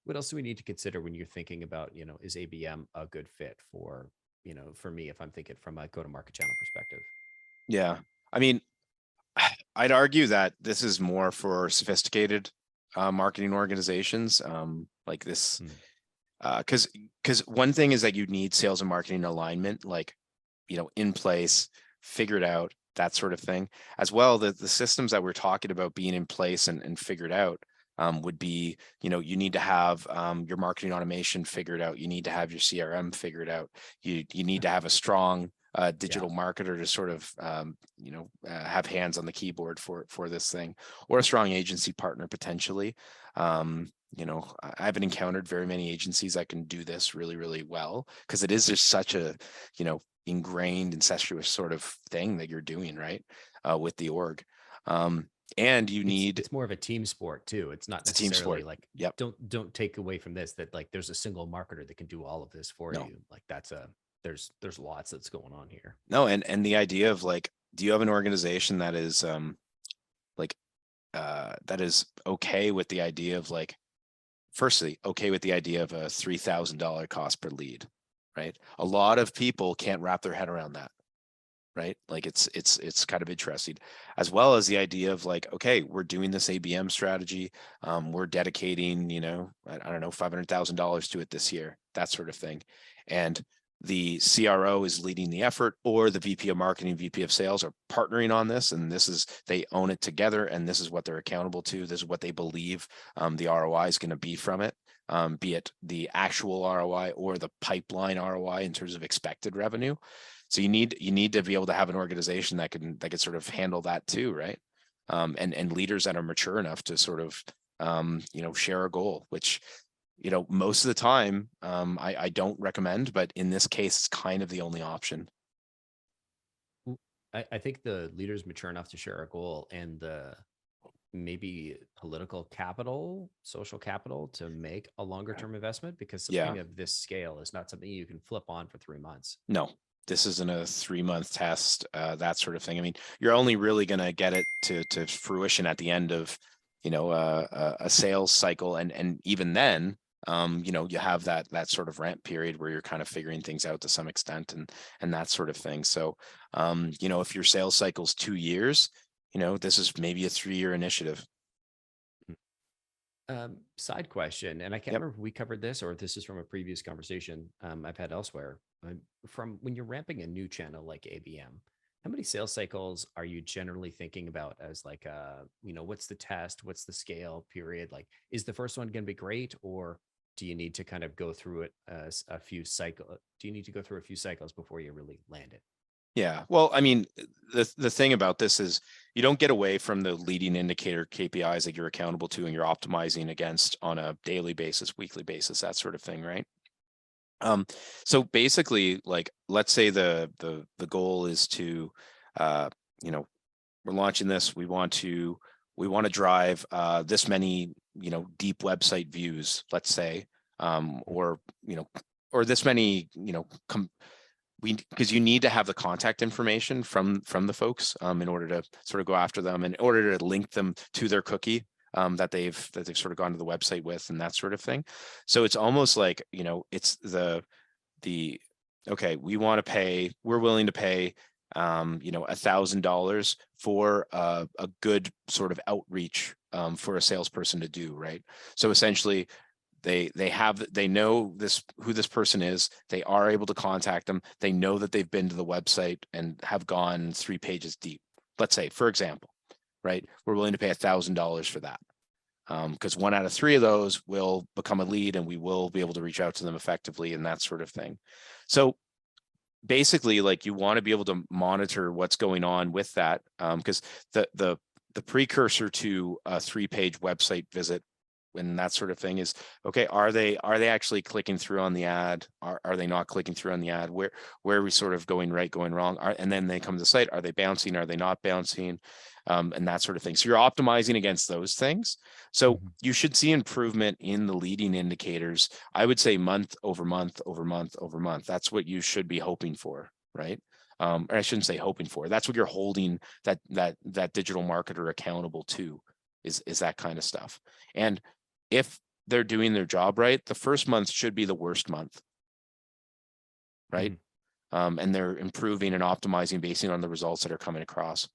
what else do we need to consider when you're thinking about, is ABM a good fit for, for me, if I'm thinking from a go-to-market channel perspective? Yeah. I mean, I'd argue that this is more for sophisticated marketing organizations, like this, Hmm. because one thing is that you need sales and marketing alignment, like, in place, figured out, that sort of thing. As well, the systems that we're talking about being in place and figured out would be, you need to have your marketing automation figured out. You need to have your CRM figured out. You need to have a strong Yeah. digital marketer to sort of have hands on the keyboard for this thing, or a strong agency partner potentially. I haven't encountered very many agencies that can do this really, really well, because it is just such a, ingrained incestuous sort of thing that you're doing, right, with the org. And you it's need it's more of a team sport too. It's not it's a team necessarily sport. like, Yep. don't take away from this that like there's a single marketer that can do all of this for No, you. Like there's lots that's going on here. no. And the idea of like, do you have an organization that is like that is okay with the idea of like, firstly, okay with the idea of a $3,000 cost per lead, right? A lot of people can't wrap their head around that, right? Like it's kind of interesting, as well as the idea of like, okay, we're doing this ABM strategy. We're dedicating, I don't know, $500,000 to it this year, that sort of thing. And the CRO is leading the effort, or the VP of marketing, VP of sales are partnering on this. And they own it together. And this is what they're accountable to. This is what they believe the ROI is going to be from it. Be it the actual ROI or the pipeline ROI in terms of expected revenue. So you need to be able to have an organization that can sort of handle that too, right? And leaders that are mature enough to sort of share a goal, which most of the time I don't recommend, but in this case, it's kind of the only option. I think the leader's mature enough to share a goal, and the maybe political capital, social capital to make a longer term investment, because Yeah, something of this scale is not something you can flip on for 3 months. no, this isn't a 3-month test, that sort of thing. I mean, you're only really going to get it to fruition at the end of, a sales cycle. And even then, you have that sort of ramp period where you're kind of figuring things out to some extent, and that sort of thing. So, if your sales cycle's 2 years, this is maybe a 3-year initiative. Side question, and I can't Yep. remember if we covered this or if this is from a previous conversation I've had elsewhere. From when you're ramping a new channel like ABM, how many sales cycles are you generally thinking about as like, what's the test? What's the scale period? Like, is the first one going to be great, or do you need to kind of go through it as a few cycle? Do you need to go through a few cycles before you really land it? Yeah. Well, I mean, the thing about this is you don't get away from the leading indicator KPIs that you're accountable to and you're optimizing against on a daily basis, weekly basis, that sort of thing, right? So basically, like, let's say the goal is to, uh, you know, we're launching this. We want to drive this many, deep website views, let's say, or or this many, because you need to have the contact information from the folks in order to sort of go after them, in order to link them to their cookie that they've sort of gone to the website with, and that sort of thing. So it's almost like, it's the okay, we're willing to pay $1,000 for a good sort of outreach for a salesperson to do, right? So essentially, they know who this person is. They are able to contact them. They know that they've been to the website and have gone 3 pages deep, let's say, for example, right? We're willing to pay $1,000 for that, because 1 out of 3 of those will become a lead and we will be able to reach out to them effectively, and that sort of thing. So basically, like, you want to be able to monitor what's going on with that, because the precursor to a 3-page website visit and that sort of thing is, okay, are they actually clicking through on the ad? Are they not clicking through on the ad? Where are we sort of going right, going wrong? And then they come to the site. Are they bouncing? Are they not bouncing? And that sort of thing. So you're optimizing against those things. So Mhm. you should see improvement in the leading indicators. I would say month over month over month over month. That's what you should be hoping for, right? Or I shouldn't say hoping for. That's what you're holding that digital marketer accountable to, is that kind of stuff. And if they're doing their job right, the first month should be the worst month. Right? And they're improving and optimizing based on the results that are coming across.